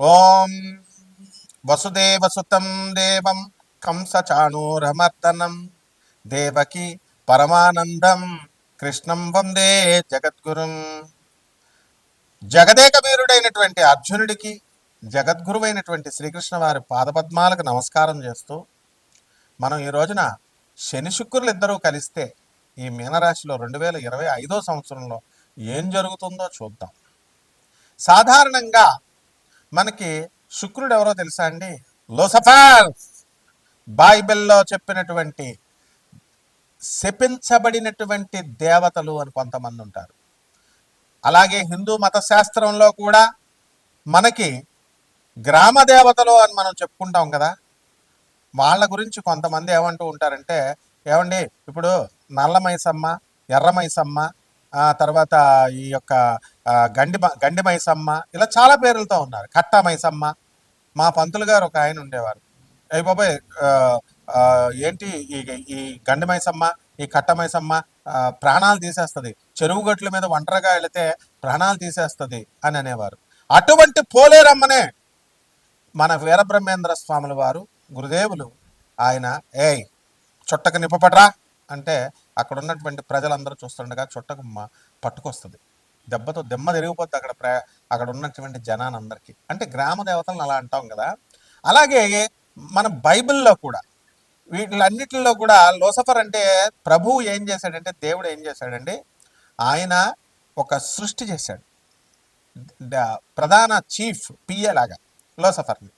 ఓం వసుదేవసుతం దేవం కంసచాణూరమర్దనం దేవకి పరమానందం కృష్ణం వందే జగద్గురుం. జగదేక వీరుడైనటువంటి అర్జునుడికి జగద్గురువైనటువంటి శ్రీకృష్ణ వారి పాదపద్మాలకు నమస్కారం చేస్తూ మనం ఈ రోజున శని శుక్రులు ఇద్దరూ కలిస్తే ఈ మీనరాశిలో 2025 సంవత్సరంలో ఏం జరుగుతుందో చూద్దాం. సాధారణంగా మనకి శుక్రుడు ఎవరో తెలుసా అండి? లూసిఫర్. బైబిల్లో చెప్పినటువంటి శపించబడినటువంటి దేవతలు అని కొంతమంది ఉంటారు. అలాగే హిందూ మత శాస్త్రంలో కూడా మనకి గ్రామ దేవతలు అని మనం చెప్పుకుంటాం కదా. వాళ్ళ గురించి కొంతమంది ఏమంటూ ఉంటారంటే, ఏమండి ఇప్పుడు నల్ల మైసమ్మ, ఎర్ర మైసమ్మ, తర్వాత ఈ యొక్క గండి మైసమ్మ, ఇలా చాలా పేర్లతో ఉన్నారు. కట్ట మైసమ్మ. మా పంతులు గారు ఒక ఆయన ఉండేవారు. అయ్యి బాబాయ్, ఏంటి ఈ గండి మైసమ్మ, ఈ కట్ట మైసమ్మ ప్రాణాలు తీసేస్తుంది, చెరువు గట్ల మీద ఒంటరిగా వెళితే ప్రాణాలు తీసేస్తుంది అని అనేవారు. అటువంటి పోలేరమ్మనే మన వీరబ్రహ్మేంద్ర స్వాముల వారు గురుదేవులు ఆయన చుట్టకు నిప్పపడరా అంటే అక్కడ ఉన్నటువంటి ప్రజలందరూ చూస్తుండగా చుట్టకు పట్టుకొస్తుంది. దెబ్బతో దెమ్మ తిరిగిపోద్ది అక్కడ ఉన్నటువంటి జనానందరికీ. అంటే గ్రామ దేవతలను అలా అంటాం కదా. అలాగే మన బైబిల్లో కూడా వీటిలన్నిటిలో కూడా లూసిఫర్ అంటే ప్రభువు ఏం చేశాడంటే, దేవుడు ఏం చేశాడండి, ఆయన ఒక సృష్టి చేశాడు. ప్రధాన చీఫ్ పిఏ లాగా లూసిఫర్ని.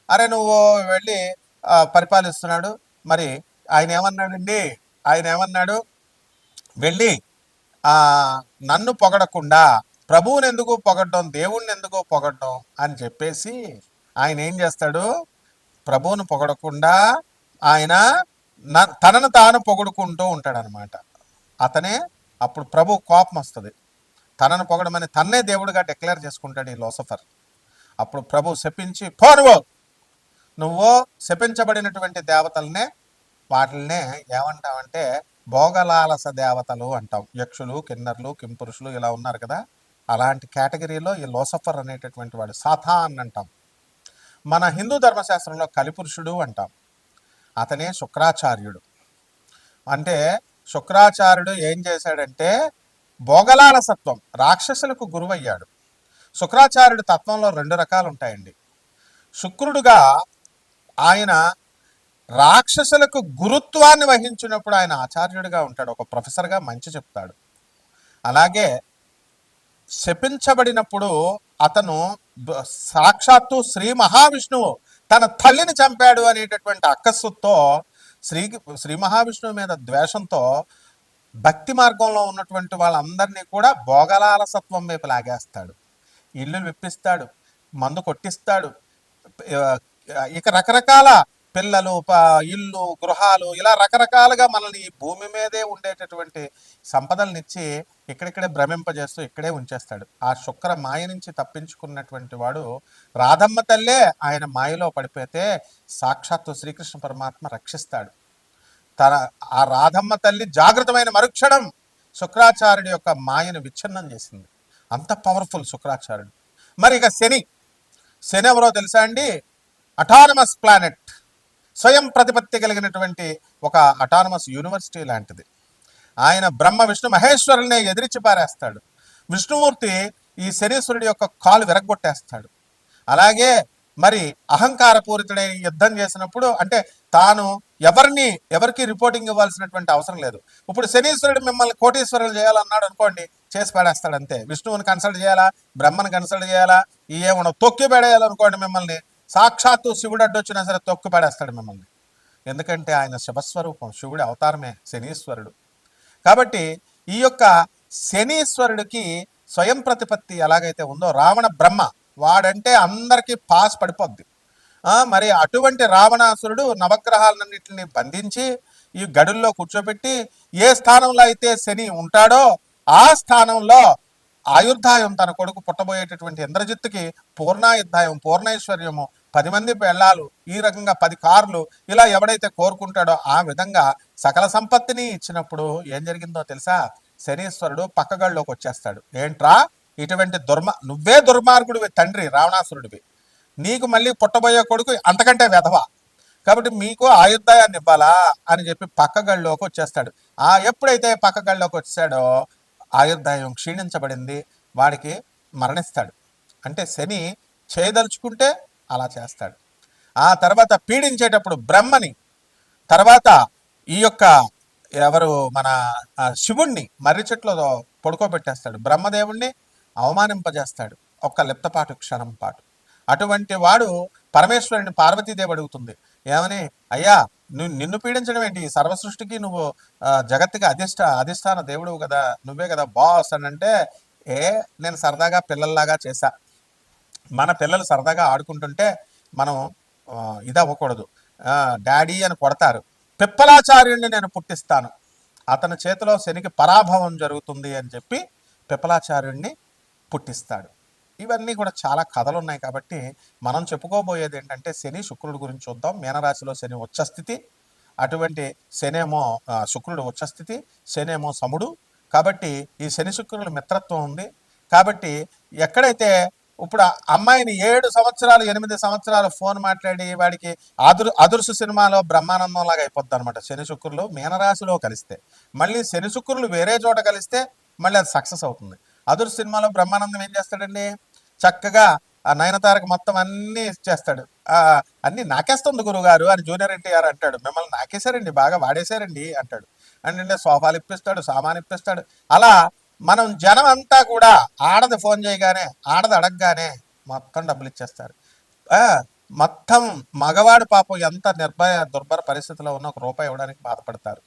అరే నువ్వు వెళ్ళి పరిపాలిస్తున్నాడు. మరి ఆయన ఏమన్నాడు, వెళ్ళి నన్ను పొగడకుండా ప్రభువుని ఎందుకు పొగడటం, దేవుణ్ణి ఎందుకు పొగడటం అని చెప్పేసి ఆయన ఏం చేస్తాడు, ప్రభువును పొగడకుండా ఆయన తనను తాను పొగుడుకుంటూ ఉంటాడనమాట. అతనే అప్పుడు ప్రభు కోపం వస్తుంది. తనను పొగడమని తన్నే దేవుడిగా డిక్లేర్ చేసుకుంటాడు ఈ లూసిఫర్. అప్పుడు ప్రభు శపించి, పో నువ్వు శపించబడినటువంటి దేవతలనే వాటిల్నే ఏమంటామంటే భోగలాలస దేవతలు అంటాం. యక్షులు, కిన్నర్లు, కింపురుషులు ఇలా ఉన్నారు కదా. అలాంటి కేటగిరీలో ఈ లూసిఫర్ అనేటటువంటి వాడు సాతాన్ అంటాం. మన హిందూ ధర్మశాస్త్రంలో కలిపురుషుడు అంటాం. అతనే శుక్రాచార్యుడు. అంటే శుక్రాచార్యుడు ఏం చేశాడంటే భోగలాలసత్వం, రాక్షసులకు గురువయ్యాడు. శుక్రాచార్యుడు తత్వంలో 2 రకాలు ఉంటాయండి. శుక్రుడుగా ఆయన రాక్షసులకు గురుత్వాన్ని వహించినప్పుడు ఆయన ఆచార్యుడిగా ఉంటాడు, ఒక ప్రొఫెసర్గా మంచి చెప్తాడు. అలాగే శపించబడినప్పుడు అతను సాక్షాత్తు శ్రీ మహావిష్ణువు తన తల్లిని చంపాడు అనేటటువంటి అక్కస్సుతో శ్రీ మహావిష్ణువు మీద ద్వేషంతో భక్తి మార్గంలో ఉన్నటువంటి వాళ్ళందరినీ కూడా భోగలాలసత్వం వైపు లాగేస్తాడు. ఇల్లు విప్పిస్తాడు, మందు కొట్టిస్తాడు, ఇక రకరకాల పిల్లలు, ఇల్లు, గృహాలు, ఇలా రకరకాలుగా మనల్ని ఈ భూమి మీదే ఉండేటటువంటి సంపదలనిచ్చి ఇక్కడిక్కడే భ్రమింపజేస్తూ ఇక్కడే ఉంచేస్తాడు. ఆ శుక్ర మాయ నుంచి తప్పించుకున్నటువంటి వాడు రాధమ్మ తల్లే ఆయన మాయలో పడిపోతే సాక్షాత్తు శ్రీకృష్ణ పరమాత్మ రక్షిస్తాడు. ఆ రాధమ్మ తల్లి జాగృతమైన మరుక్షణం శుక్రాచార్యుడి యొక్క మాయను విచ్ఛిన్నం చేసింది. అంత పవర్ఫుల్ శుక్రాచార్యుడు. మరి ఇక శని ఎవరో తెలుసా అండి? అటానమస్ ప్లానెట్, స్వయం ప్రతిపత్తి కలిగినటువంటి ఒక అటానమస్ యూనివర్సిటీ లాంటిది. ఆయన బ్రహ్మ విష్ణు మహేశ్వరుల్ని ఎదిరించి పారేస్తాడు. విష్ణుమూర్తి ఈ శనీశ్వరుడి యొక్క కాలు విరగొట్టేస్తాడు. అలాగే మరి అహంకారపూరితుడై యుద్ధం చేసినప్పుడు, అంటే తాను ఎవరికి రిపోర్టింగ్ ఇవ్వాల్సినటువంటి అవసరం లేదు. ఇప్పుడు శనీశ్వరుడు మిమ్మల్ని కోటీశ్వరులు చేయాలన్నాడు అనుకోండి, చేసి పడేస్తాడు అంతే. విష్ణువుని కన్సల్ట్ చేయాలా, బ్రహ్మను కన్సల్ట్ చేయాలా, ఏమన్నా తొక్కి పడేయాలనుకోండి మిమ్మల్ని, సాక్షాత్తు శివుడు అడ్డొచ్చినా సరే తొక్కి పడేస్తాడు మిమ్మల్ని. ఎందుకంటే ఆయన శివస్వరూపం, శివుడి అవతారమే శనీశ్వరుడు. కాబట్టి ఈ యొక్క శనీశ్వరుడికి స్వయం ప్రతిపత్తి ఎలాగైతే ఉందో, రావణ బ్రహ్మ వాడంటే అందరికీ పాస్ పడిపోద్ది. మరి అటువంటి రావణాసురుడు నవగ్రహాలన్నింటినీ బంధించి ఈ గడుల్లో కూర్చోబెట్టి ఏ స్థానంలో అయితే శని ఉంటాడో ఆ స్థానంలో ఆయుర్దాయం, తన కొడుకు పుట్టబోయేటటువంటి ఇంద్రజిత్తుకి పూర్ణాయుర్దాయం, పూర్ణైశ్వర్యము, 10 మంది పెళ్ళాలు, ఈ రకంగా 10 కార్లు, ఇలా ఎవడైతే కోరుకుంటాడో ఆ విధంగా సకల సంపత్తిని ఇచ్చినప్పుడు ఏం జరిగిందో తెలుసా? శనీశ్వరుడు పక్కగళ్ళలోకి వచ్చేస్తాడు. ఏంట్రా ఇటువంటి నువ్వే దుర్మార్గుడివి తండ్రి, రావణాసురుడివి, నీకు మళ్ళీ పుట్టబోయే కొడుకు అంతకంటే వెధవ. కాబట్టి మీకు ఆయుర్దాయాన్ని ఇవ్వాలా అని చెప్పి పక్క గడిలోకి వచ్చేస్తాడు. ఎప్పుడైతే పక్క గడిలోకి వచ్చాడో ఆయుర్దాయం క్షీణించబడింది, వాడికి మరణిస్తాడు. అంటే శని చేయదలుచుకుంటే అలా చేస్తాడు. ఆ తర్వాత పీడించేటప్పుడు బ్రహ్మని, తర్వాత ఈ యొక్క ఎవరు మన శివుణ్ణి మర్రి చెట్లో పడుకోబెట్టేస్తాడు. బ్రహ్మదేవుణ్ణి అవమానింపజేస్తాడు ఒక్క లిప్తపాటు క్షణం పాటు. అటువంటి వాడు పరమేశ్వరుని పార్వతీదేవి అడుగుతుంది ఏమని, అయ్యా నిన్ను పీడించడం ఏంటి, సర్వ సృష్టికి నువ్వు జగత్తుకి అధిష్టాన దేవుడు కదా, నువ్వే కదా బాస్ అని అంటే, నేను సరదాగా పిల్లల్లాగా చేశా. మన పిల్లలు సరదాగా ఆడుకుంటుంటే మనం ఇది అవ్వకూడదు, డాడీ అని కొడతారు. పిప్పలాచార్యుడిని నేను పుట్టిస్తాను, అతని చేతిలో శనికి పరాభవం జరుగుతుంది అని చెప్పి పిప్పలాచార్యుడిని పుట్టిస్తాడు. ఇవన్నీ కూడా చాలా కథలు ఉన్నాయి. కాబట్టి మనం చెప్పుకోబోయేది ఏంటంటే శని శుక్రుడు గురించి చూద్దాం. మీనరాశిలో శని ఉచ్చస్థితి, అటువంటి శనేమో శుక్రుడు ఉచ్చస్థితి, శనేమో సముడు. కాబట్టి ఈ శని శుక్రుల మిత్రత్వం ఉంది. కాబట్టి ఎక్కడైతే ఇప్పుడు అమ్మాయిని 7 సంవత్సరాలు 8 సంవత్సరాలు ఫోన్ మాట్లాడి వాడికి అదుర్సు సినిమాలో బ్రహ్మానందం లాగా అయిపోద్ది అనమాట. శని శుక్రులు మీనరాశిలో కలిస్తే, మళ్ళీ శని శుక్రులు వేరే చోట కలిస్తే మళ్ళీ అది సక్సెస్ అవుతుంది. అదుర్సు సినిమాలో బ్రహ్మానందం ఏం చేస్తాడండి, చక్కగా ఆ నయనతారకు మొత్తం అన్నీ చేస్తాడు. అన్నీ నాకేస్తుంది గురుగారు అని జూనియర్ ఎన్టీఆర్ అంటాడు. మిమ్మల్ని నాకేశారండి, బాగా వాడేశారండి అంటాడు. అంటే సోఫాలు ఇప్పిస్తాడు, సామాన్ ఇప్పిస్తాడు. అలా మనం జనం అంతా కూడా ఆడది ఫోన్ చేయగానే, ఆడది అడగగానే మొత్తం డబ్బులు ఇచ్చేస్తారు. మొత్తం మగవాడు పాపం ఎంత దుర్భర పరిస్థితిలో ఉన్న ₹1 ఇవ్వడానికి బాధపడతారు.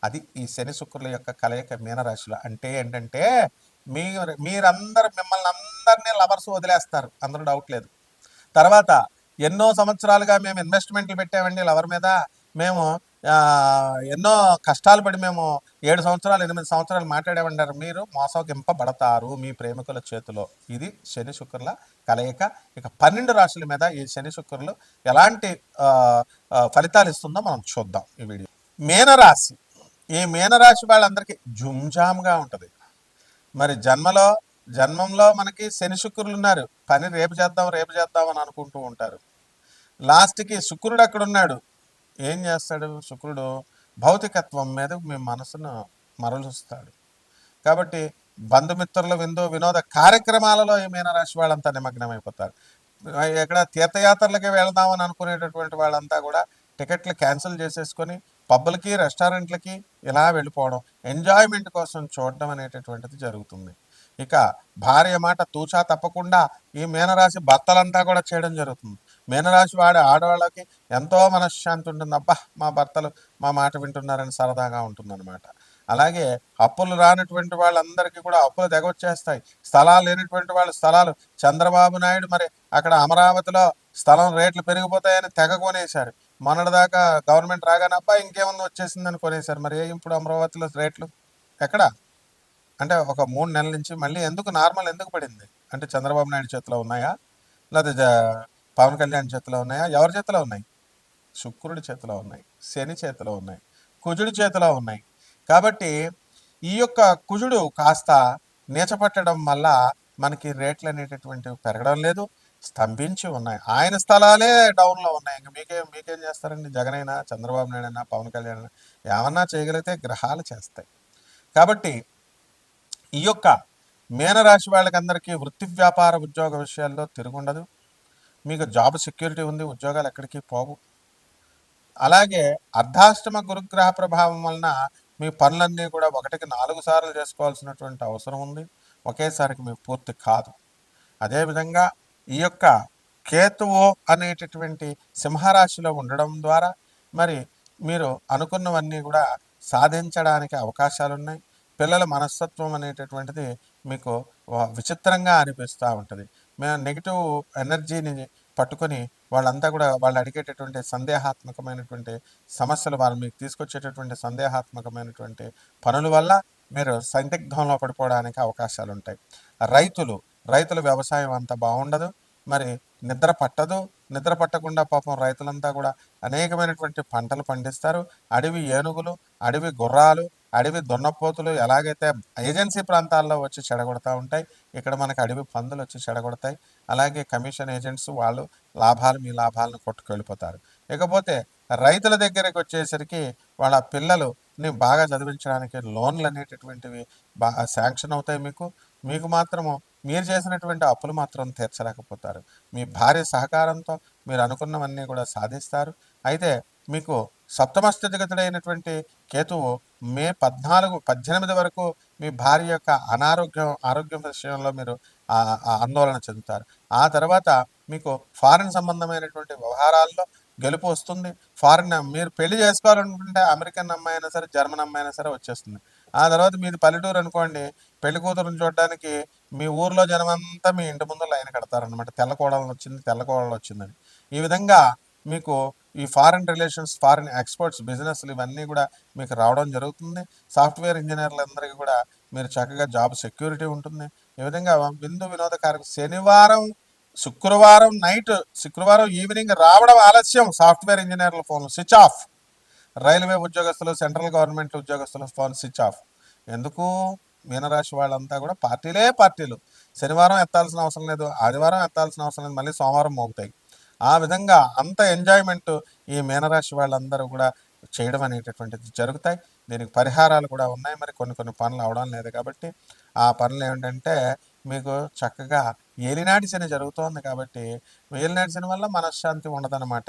అది ఈ శని శుక్రుల యొక్క కలయిక మీనరాశిలో. అంటే ఏంటంటే మీరందరూ మిమ్మల్ని అందరినీ లవర్స్ వదిలేస్తారు, అందులో డౌట్ లేదు. తర్వాత ఎన్నో సంవత్సరాలుగా మేము ఇన్వెస్ట్మెంట్లు పెట్టామండి లవర్ మీద, మేము ఎన్నో కష్టాలు పడి మేము 7 సంవత్సరాలు 8 సంవత్సరాలు మాట్లాడామంటారు. మీరు మోసగింపబడతారు మీ ప్రేమికుల చేతిలో. ఇది శని శుక్రుల కలయిక. ఇక 12 రాశుల మీద ఈ శని శుక్రులు ఎలాంటి ఫలితాలు ఇస్తుందో మనం చూద్దాం ఈ వీడియో. మీనరాశి, ఈ మీనరాశి వాళ్ళందరికీ జుంజామ్గా ఉంటుంది. మరి జన్మంలో మనకి శని శుక్రులు ఉన్నారు, పని రేపు చేద్దాం అని అనుకుంటూ ఉంటారు. లాస్ట్కి శుక్రుడు అక్కడ ఉన్నాడు, ఏం చేస్తాడు శుక్రుడు, భౌతికత్వం మీద మీ మనసును మరలుస్తాడు. కాబట్టి బంధుమిత్రుల వినోద కార్యక్రమాలలో ఈ మీనరాశి వాళ్ళంతా నిమగ్నమైపోతారు. ఎక్కడ తీర్థయాత్రలకి వెళదామని అనుకునేటటువంటి వాళ్ళంతా కూడా టికెట్లు క్యాన్సిల్ చేసేసుకొని పబ్బులకి రెస్టారెంట్లకి ఇలా వెళ్ళిపోవడం, ఎంజాయ్మెంట్ కోసం చూడడం అనేటటువంటిది జరుగుతుంది. ఇక భార్య మాట తూచా తప్పకుండా ఈ మీనరాశి భర్తలంతా కూడా చేయడం జరుగుతుంది. మీనరాశి ఆడవాళ్ళకి ఎంతో మనశ్శాంతి ఉంటుంది. అబ్బా మా భర్తలు మా మాట వింటున్నారని సరదాగా ఉంటుందన్నమాట. అలాగే అప్పులు రానటువంటి వాళ్ళందరికీ కూడా అప్పులు తెగొచ్చేస్తాయి. స్థలాలు లేనటువంటి వాళ్ళు స్థలాలు, చంద్రబాబు నాయుడు మరి అక్కడ అమరావతిలో స్థలం రేట్లు పెరిగిపోతాయని తెగ కొనేశారు. మొన్నటిదాకా గవర్నమెంట్ రాగానే అబ్బా ఇంకేమన్నా వచ్చేసిందని కొనేశారు. మరి ఇప్పుడు అమరావతిలో రేట్లు ఎక్కడ అంటే ఒక 3 నెలల నుంచి మళ్ళీ నార్మల్ ఎందుకు పడింది అంటే చంద్రబాబు నాయుడు చేతిలో ఉన్నాయా, లేదా పవన్ కళ్యాణ్ చేతిలో ఉన్నాయా, ఎవరి చేతిలో ఉన్నాయి? శుక్రుడి చేతిలో ఉన్నాయి, శని చేతిలో ఉన్నాయి, కుజుడి చేతిలో ఉన్నాయి. కాబట్టి ఈ యొక్క కుజుడు కాస్త నీచపట్టడం వల్ల మనకి రేట్లు అనేటటువంటివి పెరగడం లేదు, స్తంభించి ఉన్నాయి. ఆయన స్థలాలే డౌన్లో ఉన్నాయి. ఇంక మీకేం చేస్తారండి? జగన్ అయినా, చంద్రబాబు నాయుడు అయినా, పవన్ కళ్యాణ్ అయినా ఏమన్నా చేయగలిగితే గ్రహాలు చేస్తాయి. కాబట్టి ఈ యొక్క మీనరాశి వాళ్ళకందరికీ వృత్తి వ్యాపార ఉద్యోగ విషయాల్లో తిరుగుండదు. మీకు జాబ్ సెక్యూరిటీ ఉంది, ఉద్యోగాలు ఎక్కడికి పోవు. అలాగే అర్ధాష్టమ గురుగ్రహ ప్రభావం వలన మీ పనులన్నీ కూడా 1కి 4 సార్లు చేసుకోవాల్సినటువంటి అవసరం ఉంది, ఒకేసారికి మీకు పూర్తి కాదు. అదేవిధంగా ఈ యొక్క కేతువు అనేటటువంటి సింహరాశిలో ఉండడం ద్వారా మరి మీరు అనుకున్నవన్నీ కూడా సాధించడానికి అవకాశాలు ఉన్నాయి. పిల్లల మనస్తత్వం అనేటటువంటిది మీకు విచిత్రంగా అనిపిస్తూ ఉంటుంది. మేము నెగిటివ్ ఎనర్జీని పట్టుకొని వాళ్ళంతా కూడా వాళ్ళు అడిగేటటువంటి సందేహాత్మకమైనటువంటి సమస్యలు, వాళ్ళు మీకు తీసుకొచ్చేటటువంటి సందేహాత్మకమైనటువంటి పనుల వల్ల మీరు సందిగ్ధంలో పడిపోవడానికి అవకాశాలు ఉంటాయి. రైతుల వ్యవసాయం అంత బాగుండదు, మరి నిద్ర పట్టకుండా పాపం రైతులంతా కూడా అనేకమైనటువంటి పంటలు పండిస్తారు. అడవి ఏనుగులు, అడవి గుర్రాలు, అడవి దున్నపోతులు ఎలాగైతే ఏజెన్సీ ప్రాంతాల్లో వచ్చి చెడగొడతా ఉంటాయి, ఇక్కడ మనకి అడవి పందులు వచ్చి చెడగొడతాయి. అలాగే కమిషన్ ఏజెంట్స్ వాళ్ళు మీ లాభాలను కొట్టుకెళ్ళిపోతారు. ఇకపోతే రైతుల దగ్గరికి వచ్చేసరికి వాళ్ళ పిల్లలుని బాగా చదివించడానికి లోన్లు అనేటటువంటివి బాగా శాంక్షన్ అవుతాయి మీకు. మీకు మాత్రము మీరు చేసినటువంటి అప్పులు మాత్రం తీర్చలేకపోతారు. మీ భార్య సహకారంతో మీరు అనుకున్నవన్నీ కూడా సాధిస్తారు. అయితే మీకు సప్తమ స్థితిగతుడైనటువంటి కేతువు మే 18 వరకు మీ భార్య యొక్క ఆరోగ్యం విషయంలో మీరు ఆందోళన చెందుతారు. ఆ తర్వాత మీకు ఫారిన్ సంబంధమైనటువంటి వ్యవహారాల్లో గెలుపు వస్తుంది. మీరు పెళ్లి చేసుకోవాలనుకుంటే అమెరికన్ అమ్మాయి అయినా సరే, జర్మన్ అమ్మాయి అయినా సరే వచ్చేస్తుంది. ఆ తర్వాత మీది పల్లెటూరు అనుకోండి, పెళ్లి కూతురుని చూడడానికి మీ ఊర్లో జనమంతా మీ ఇంటి ముందు లైన్ కడతారనమాట. తెల్ల కోడలు వచ్చిందని. ఈ విధంగా మీకు ఈ ఫారిన్ రిలేషన్స్, ఫారిన్ ఎక్స్పోర్ట్స్, బిజినెస్లు ఇవన్నీ కూడా మీకు రావడం జరుగుతుంది. సాఫ్ట్వేర్ ఇంజనీర్లందరికీ కూడా మీరు చక్కగా జాబ్ సెక్యూరిటీ ఉంటుంది. ఈ విధంగా వినోదకారక శుక్రవారం ఈవినింగ్ రావడం ఆలస్యం. సాఫ్ట్వేర్ ఇంజనీర్ల ఫోన్లు స్విచ్ ఆఫ్. రైల్వే ఉద్యోగస్తులు, సెంట్రల్ గవర్నమెంట్ ఉద్యోగస్తుల ఫోన్ స్విచ్ ఆఫ్. ఎందుకు? మీనరాశి వాళ్ళంతా కూడా పార్టీలు. శనివారం ఎత్తాల్సిన అవసరం లేదు, ఆదివారం ఎత్తాల్సిన అవసరం లేదు, మళ్ళీ సోమవారం మోగుతాయి. ఆ విధంగా అంత ఎంజాయ్మెంట్ ఈ మీనరాశి వాళ్ళందరూ కూడా చేయడం అనేటటువంటిది జరుగుతాయి. దీనికి పరిహారాలు కూడా ఉన్నాయి. మరి కొన్ని పనులు అవడం లేదు కాబట్టి ఆ పనులు ఏమిటంటే మీకు చక్కగా ఏలినాటి శని జరుగుతోంది కాబట్టి ఏలినాటి శని వల్ల మనశ్శాంతి ఉండదన్నమాట.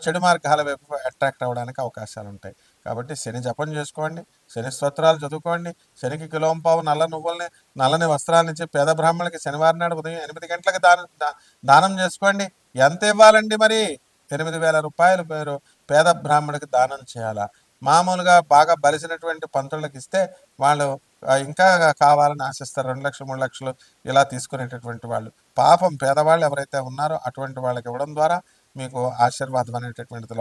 చెడు మార్గాల వైపు అట్రాక్ట్ అవ్వడానికి అవకాశాలు ఉంటాయి. కాబట్టి శని జపం చేసుకోండి, శని స్తోత్రాలు చదువుకోండి, శనికి కిలోంపావు నల్లని వస్త్రాన్ని ఇచ్చి పేద బ్రాహ్మణులకి శనివారం నాడు ఉదయం 8 గంటలకు దానం చేసుకోండి. ఎంత ఇవ్వాలండి మరి? 8,000 రూపాయలు మీరు పేద బ్రాహ్మణుడికి దానం చేయాలా. మామూలుగా బాగా బలిసినటువంటి పంతులకు ఇస్తే వాళ్ళు ఇంకా కావాలని ఆశిస్తారు. 2 లక్షలు 3 లక్షలు ఇలా తీసుకునేటటువంటి వాళ్ళు. పాపం పేదవాళ్ళు ఎవరైతే ఉన్నారో అటువంటి వాళ్ళకి ఇవ్వడం ద్వారా మీకు ఆశీర్వాదం అనేటటువంటిది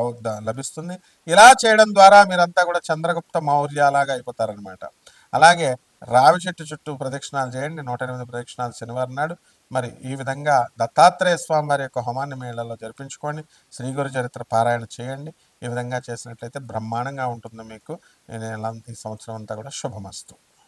లభిస్తుంది. ఇలా చేయడం ద్వారా మీరంతా కూడా చంద్రగుప్త మౌర్యలాగా అయిపోతారనమాట. అలాగే రావి చెట్టు చుట్టూ ప్రదక్షిణాలు చేయండి, 108 ప్రదక్షిణాలు శనివారం నాడు. మరి ఈ విధంగా దత్తాత్రేయ స్వామి వారి యొక్క హోమాన్ని మేళల్లో జరిపించుకోండి, శ్రీ గురు చరిత్ర పారాయణ చేయండి. ఈ విధంగా చేసినట్లయితే బ్రహ్మాండంగా ఉంటుంది మీకు. ఈ సంవత్సరం అంతా కూడా శుభమస్తు.